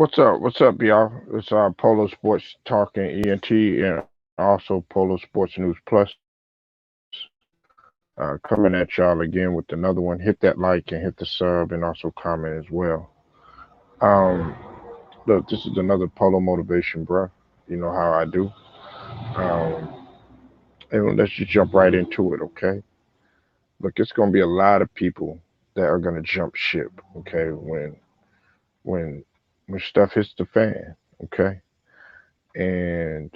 What's up, y'all? It's Polo Sports Talking ENT and also Polo Sports News Plus. Coming at y'all again with another one. Hit that like and hit the sub and also comment as well. Um, Look, this is another Polo motivation, bro. You know how I do. Um, and let's just jump right into it, okay? Look, it's gonna be a lot of people that are gonna jump ship, okay? When when stuff hits the fan, okay? And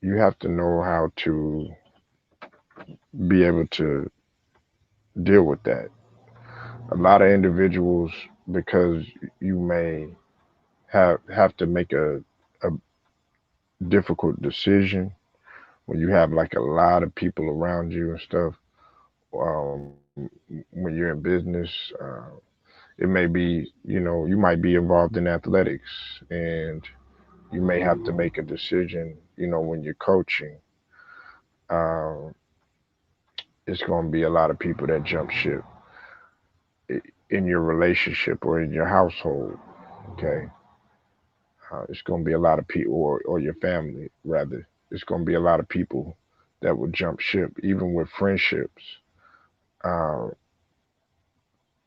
you have to know how to be able to deal with that. A lot of individuals, because you may have to make a difficult decision when you have like a lot of people around you and stuff. Um, when you're in business, it may be, you might be involved in athletics and you may have to make a decision, when you're coaching. Um, it's going to be a lot of people that jump ship in your relationship or in your household. Okay, it's going to be a lot of people, or your family rather. It's going to be a lot of people that will jump ship, even with friendships. Uh,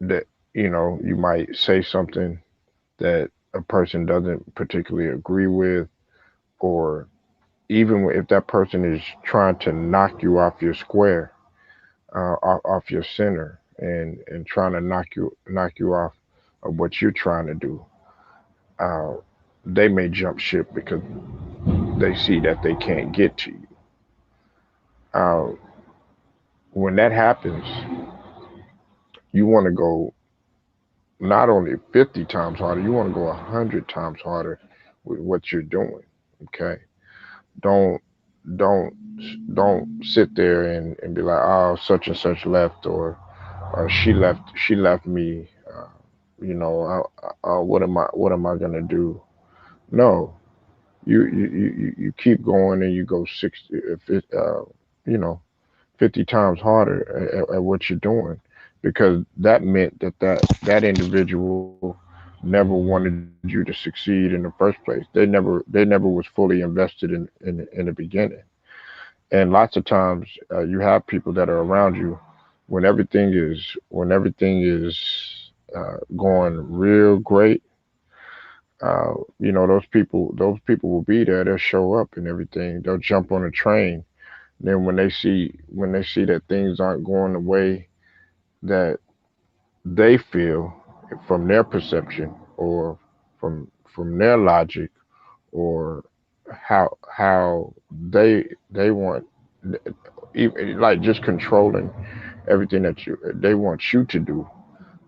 that you might say something that a person doesn't particularly agree with, or even if that person is trying to knock you off your square, off your center, and trying to knock you off of what you're trying to do. Uh, they may jump ship because they see that they can't get to you. Uh, when that happens, you want to go not only 50 times harder, you want to go 100 times harder with what you're doing. Okay. Don't, don't, don't sit there and be like, oh, such and such left, or she left me. What am I going to do? No, you keep going and you go 60, if it, you know, 50 times harder at what you're doing, because that meant that individual never wanted you to succeed in the first place. They never was fully invested in the beginning. And lots of times, you have people that are around you when everything is going real great. Those people will be there. They'll show up and everything. They'll jump on a train. Then when they see that things aren't going the way that they feel, from their perception, or from their logic, or how they want, even like just controlling everything that they want you to do,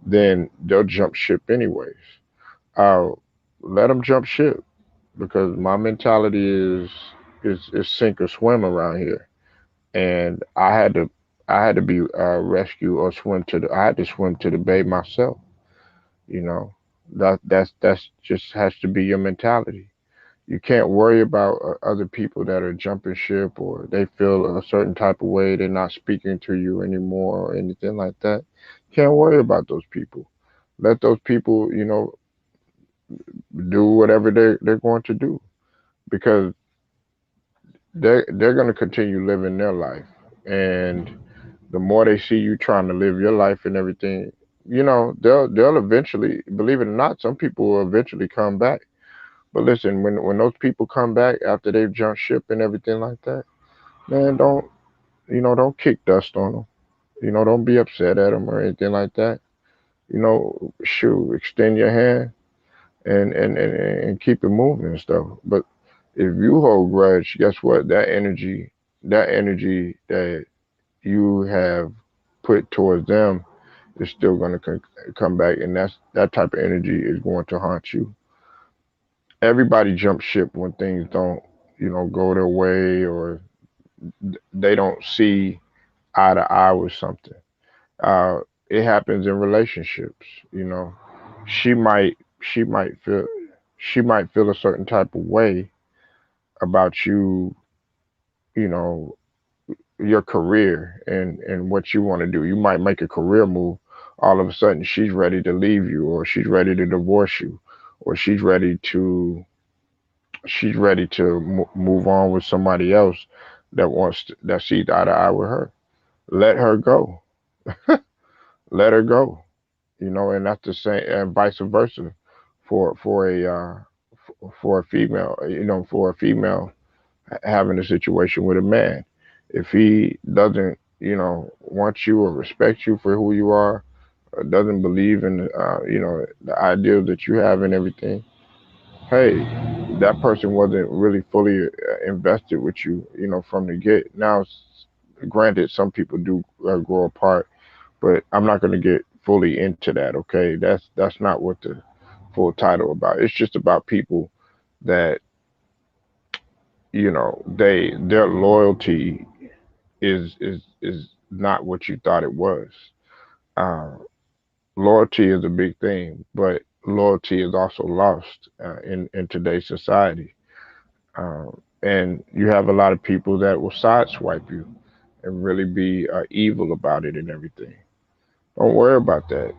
then they'll jump ship anyways. Uh, Let them jump ship, because my mentality is sink or swim around here, and I had to be rescue or swim to the I had to swim to the bay myself. You know, that's just has to be your mentality. You can't worry about other people that are jumping ship, or they feel a certain type of way, they're not speaking to you anymore or anything like that. Can't worry about those people. Let those people, do whatever they're going to do, because they're going to continue living their life. And the more they see you trying to live your life and everything, they'll eventually, believe it or not, some people will eventually come back. But listen, when those people come back after they've jumped ship and everything like that, man, don't kick dust on them. Don't be upset at them or anything like that. Shoot, extend your hand and keep it moving and stuff. But if you hold grudge, guess what? That energy that you have put towards them is still going to come back, and that type of energy is going to haunt you. Everybody jumps ship when things don't, go their way, or they don't see eye to eye with something. Uh, it happens in relationships. She might she might feel she might feel a certain type of way about you, you know, your career and what you want to do. You might make a career move. All of a sudden, she's ready to leave you, or she's ready to divorce you, or she's ready to move on with somebody else that sees eye to eye with her. Let her go. Let her go. And that's the same, and vice versa, for a female. For a female having a situation with a man, if he doesn't, want you or respect you for who you are, or doesn't believe in, the ideals that you have and everything, hey, that person wasn't really fully invested with you, from the get. Now, granted, some people do grow apart, but I'm not going to get fully into that. Okay, that's not what the full title about. It's just about people that, their loyalty is not what you thought it was. Uh, Loyalty is a big thing, but loyalty is also lost in today's society. And you have a lot of people that will sideswipe you and really be evil about it and everything. Don't worry about that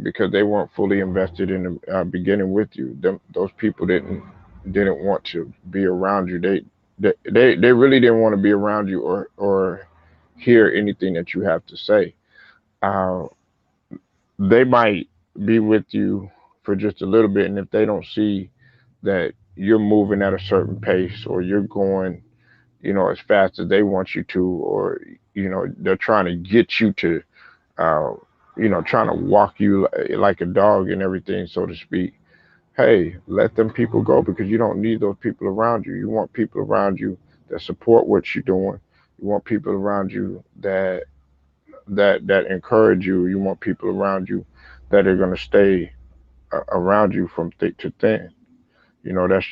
because they weren't fully invested in the beginning with you. Those people didn't want to be around you. They really didn't want to be around you or hear anything that you have to say. Uh, they might be with you for just a little bit, and if they don't see that you're moving at a certain pace or you're going, as fast as they want you to, or they're trying to get you to, uh, trying to walk you like a dog and everything, so to speak. Hey, let them people go because you don't need those people around you. You want people around you that support what you're doing. You want people around you that encourage you. You want people around you that are going to stay around you from thick to thin. That's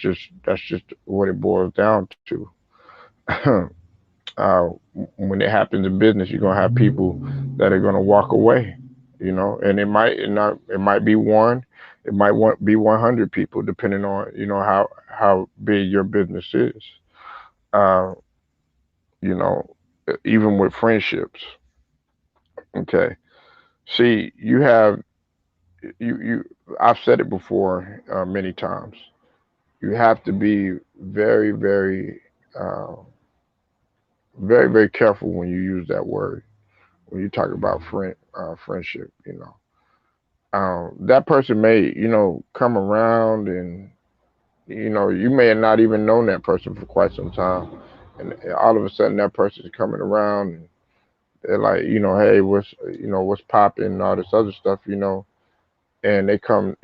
just what it boils down to. uh, when it happens in business, you're gonna have people that are gonna walk away. And it might be one, it might be 100 people, depending on how big your business is. Uh, you know, Even with friendships. Okay, see, you. I've said it before many times. You have to be very, uh, very careful when you use that word when you talk about friendship. That person may come around, and you may have not even known that person for quite some time, and all of a sudden that person is coming around, and they're like, hey, what's popping and all this other stuff, and they come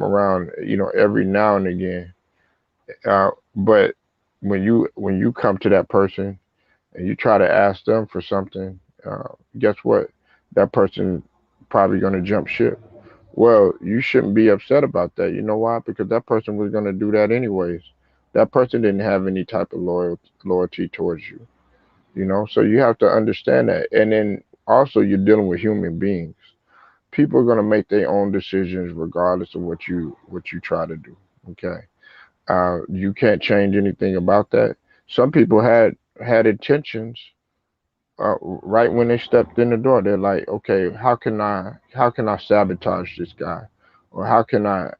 around, every now and again. But when you come to that person and you try to ask them for something, guess what? That person probably going to jump ship. Well, you shouldn't be upset about that. You know why? Because that person was going to do that anyways. That person didn't have any type of loyalty towards you. So you have to understand that. And then also, you're dealing with human beings. People are going to make their own decisions regardless of what you try to do. Okay. You can't change anything about that. Some people had intentions right when they stepped in the door. They're like, okay, how can I sabotage this guy, or how can I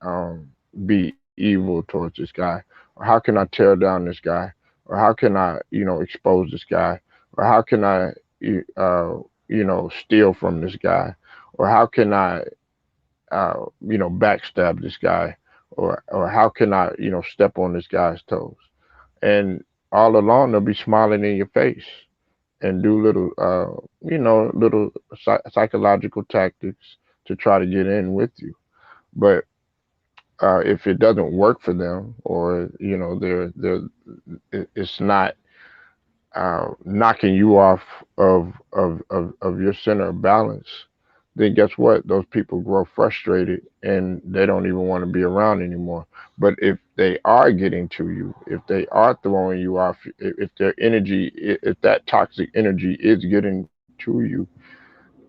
be evil towards this guy, or how can I tear down this guy, or how can I expose this guy, or how can I steal from this guy, or how can I backstab this guy, or how can I step on this guy's toes, and all along they'll be smiling in your face and do little psychological tactics to try to get in with you. But if it doesn't work for them, or it's not knocking you off of your center of balance, then guess what? Those people grow frustrated and they don't even want to be around anymore. But if they are getting to you, if they are throwing you off, if their energy, if that toxic energy is getting to you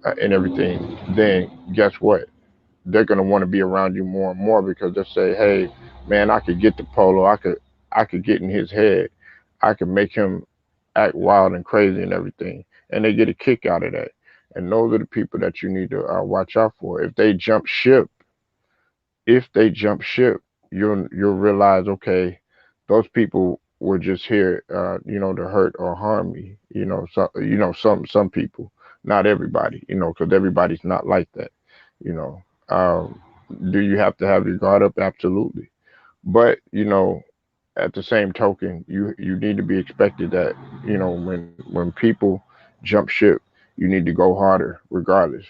and everything, then guess what? They're gonna want to be around you more and more because they say, "Hey, man, I could get the Polo. I could get in his head. I could make him act wild and crazy and everything," and they get a kick out of that. And those are the people that you need to watch out for. If they jump ship, you'll realize, okay, those people were just here, to hurt or harm me. Some people, not everybody, because everybody's not like that. You know, um, do you have to have your guard up? Absolutely. But at the same token, you need to be expected that when people jump ship, you need to go harder, regardless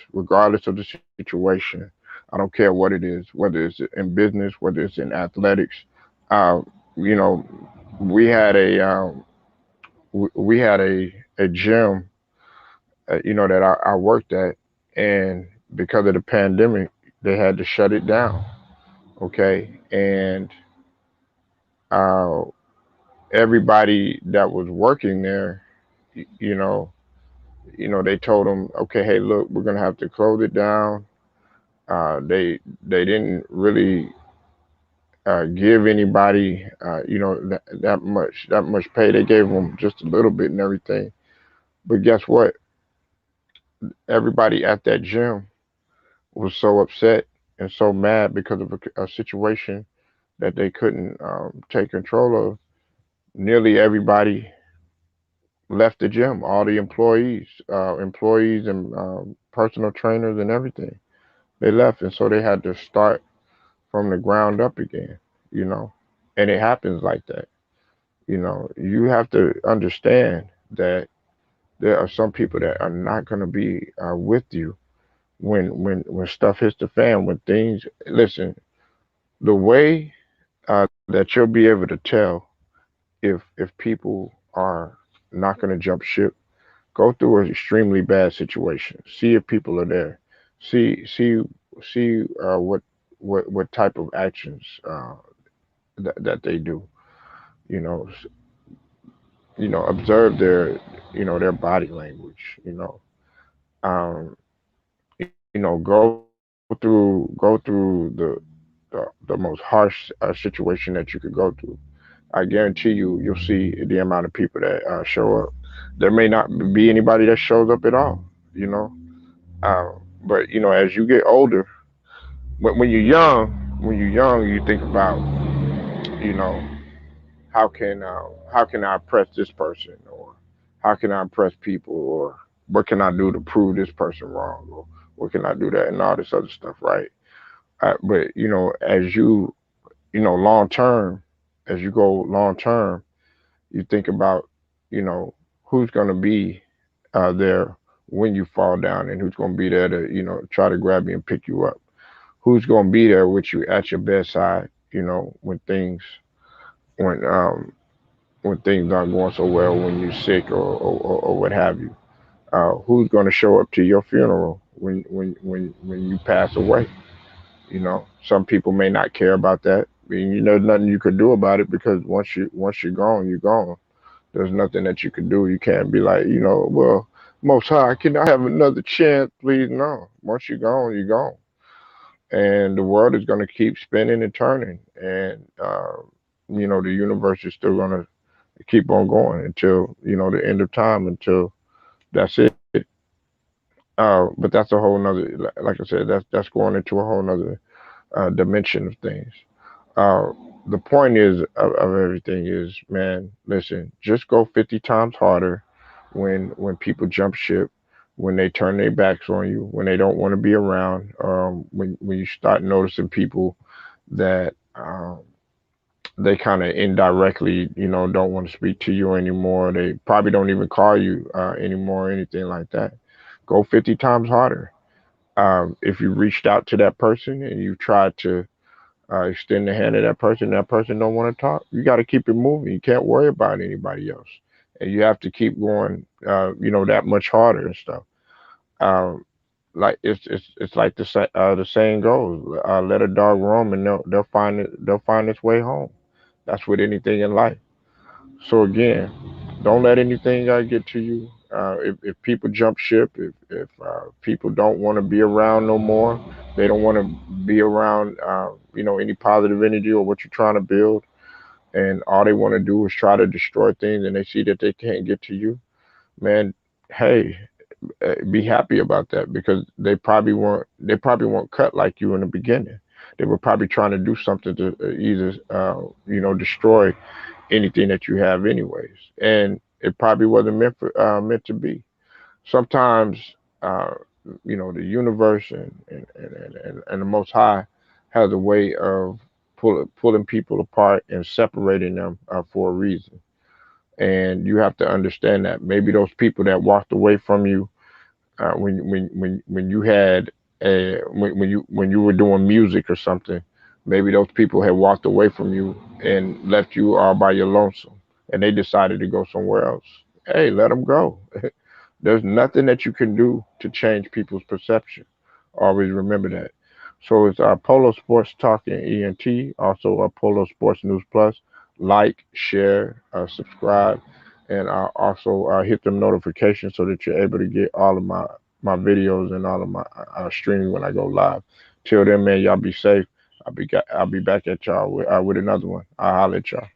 of the situation. I don't care what it is, whether it's in business, whether it's in athletics. Uh, you know, we had a gym, that I worked at, and because of the pandemic, they had to shut it down. Okay, and uh, everybody that was working there, y- you know, they told them, okay, hey, look, we're gonna have to close it down. They didn't really give anybody, that much pay. They gave them just a little bit and everything. But guess what? Everybody at that gym was so upset and so mad because of a situation that they couldn't take control of. Nearly everybody left the gym. All the employees and personal trainers and everything, they left, and so they had to start from the ground up again. You know, and it happens like that. You have to understand that there are some people that are not going to be with you when stuff hits the fan. When things, listen, the way that you'll be able to tell if people are not going to jump ship. Go through an extremely bad situation. See if people are there. See what type of actions that they do. You know, observe their body language. Um, go through the most harsh situation that you could go through. I guarantee you'll see the amount of people that show up. There may not be anybody that shows up at all. You know, uh, but as you get older, when you're young, you think about, you know, how can I impress this person, or how can I impress people, or what can I do to prove this person wrong, or what can I do that, and all this other stuff, right? But as long term, as you go long term, you think about, who's going to be there when you fall down, and who's going to be there to try to grab you and pick you up. Who's going to be there with you at your bedside, when when things aren't going so well, when you're sick, or what have you. Who's going to show up to your funeral when you pass away? Some people may not care about that. I mean, nothing you could do about it, because once you're gone, you're gone. There's nothing that you can do. You can't be like, well, Most High, can I have another chance, please? No. Once you're gone, you're gone, and the world is going to keep spinning and turning, and the universe is still going to keep on going until the end of time, until that's it. But that's a whole nother, like I said, that's going into a whole nother dimension of things. Uh, the point is of everything is, man, listen, just go 50 times harder when people jump ship, when they turn their backs on you, when they don't want to be around, when you start noticing people that they kind of indirectly, don't want to speak to you anymore. They probably don't even call you anymore, or anything like that. Go 50 times harder. If you reached out to that person and you tried to extend the hand to that person don't want to talk. You got to keep it moving. You can't worry about anybody else, and you have to keep going. That much harder and stuff. Um, like it's like the saying goes: "Let a dog roam, and they'll find its way home." That's with anything in life. So again, don't let anything get to you. If people jump ship, if people don't want to be around no more, they don't want to be around, any positive energy or what you're trying to build, and all they want to do is try to destroy things, and they see that they can't get to you, man. Hey, be happy about that, because they probably weren't cut like you in the beginning. They were probably trying to do something to either, destroy anything that you have, anyways. And it probably wasn't meant to be. Sometimes, uh, the universe and the Most High has a way of pulling people apart and separating them for a reason. And you have to understand that maybe those people that walked away from you when you had when you were doing music or something, maybe those people had walked away from you and left you all by your lonesome, and they decided to go somewhere else. Hey, let them go. There's nothing that you can do to change people's perception. Always remember that. So it's Polo Sports Talk and ENT, also Polo Sports News Plus. Like, share, subscribe, and also hit them notifications so that you're able to get all of my videos and all of my streaming when I go live. Till then, man, y'all be safe. I'll be back at y'all with another one. I'll holler at y'all.